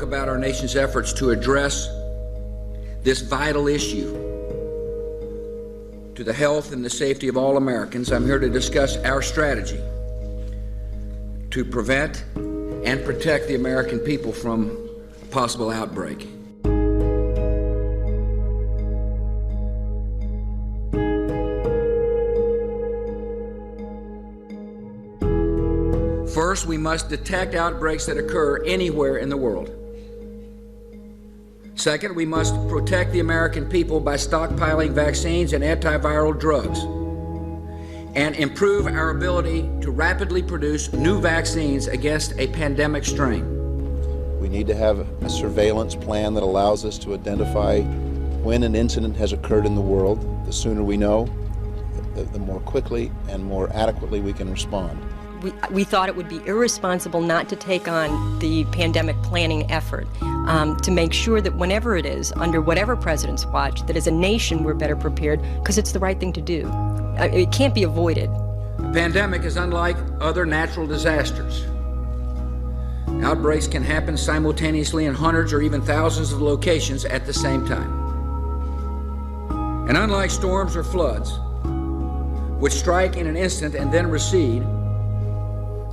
about our nation's efforts to address this vital issue to the health and the safety of all Americans, I'm here to discuss our strategy to prevent and protect the American people from a possible outbreak. First, we must detect outbreaks that occur anywhere in the world. Second, we must protect the American people by stockpiling vaccines and antiviral drugs and improve our ability to rapidly produce new vaccines against a pandemic strain. We need to have a surveillance plan that allows us to identify when an incident has occurred in the world. The sooner we know, the more quickly and more adequately we can respond. We thought it would be irresponsible not to take on the pandemic planning effort to make sure that whenever it is, under whatever president's watch, that as a nation we're better prepared because it's the right thing to do. It can't be avoided. A pandemic is unlike other natural disasters. Outbreaks can happen simultaneously in hundreds or even thousands of locations at the same time. And unlike storms or floods, which strike in an instant and then recede,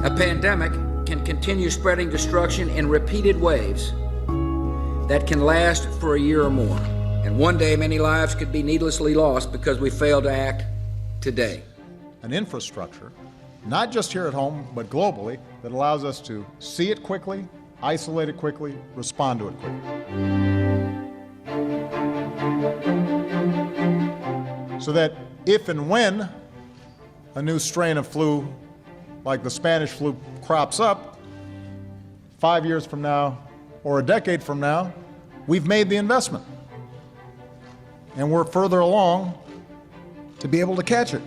a pandemic can continue spreading destruction in repeated waves that can last for a year or more. And one day, many lives could be needlessly lost because we failed to act today. An infrastructure, not just here at home, but globally, that allows us to see it quickly, isolate it quickly, respond to it quickly. So that if and when a new strain of flu like the Spanish flu crops up 5 years from now or a decade from now, we've made the investment. And we're further along to be able to catch it.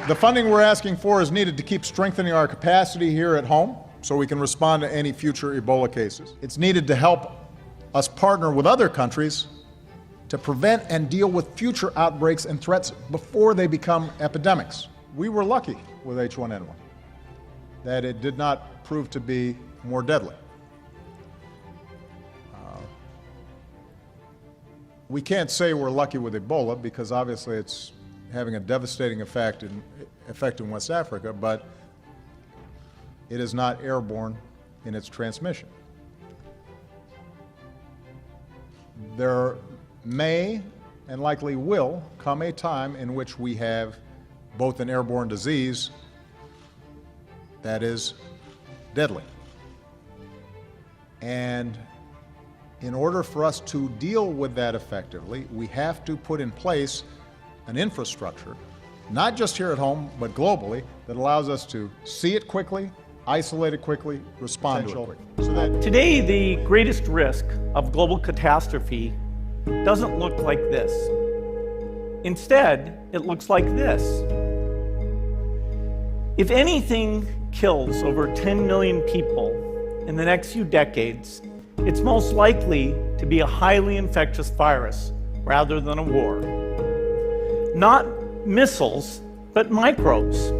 The funding we're asking for is needed to keep strengthening our capacity here at home so we can respond to any future Ebola cases. It's needed to help us partner with other countries to prevent and deal with future outbreaks and threats before they become epidemics. We were lucky with H1N1 that it did not prove to be more deadly. We can't say we're lucky with Ebola because obviously it's having a devastating effect in West Africa, but it is not airborne in its transmission. There may and likely will come a time in which we have both an airborne disease that is deadly. And in order for us to deal with that effectively, we have to put in place an infrastructure, not just here at home, but globally, that allows us to see it quickly, isolate it quickly, respond to it quickly. Today, the greatest risk of global catastrophe doesn't look like this. Instead, it looks like this. If anything kills over 10 million people in the next few decades, it's most likely to be a highly infectious virus rather than a war. Not missiles, but microbes.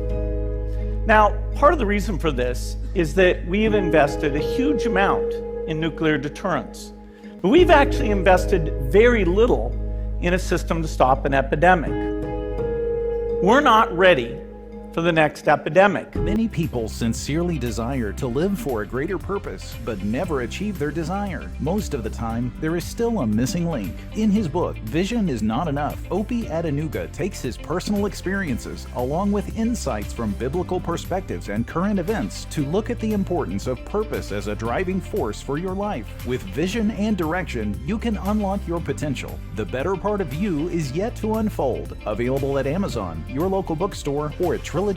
Now, part of the reason for this is that we have invested a huge amount in nuclear deterrence, but we've actually invested very little in a system to stop an epidemic. We're not ready for the next epidemic. Many people sincerely desire to live for a greater purpose, but never achieve their desire. Most of the time, there is still a missing link. In his book, Vision is Not Enough, Opie Adenuga takes his personal experiences, along with insights from biblical perspectives and current events, to look at the importance of purpose as a driving force for your life. With vision and direction, you can unlock your potential. The better part of you is yet to unfold. Available at Amazon, your local bookstore, or at Trilogy.tv.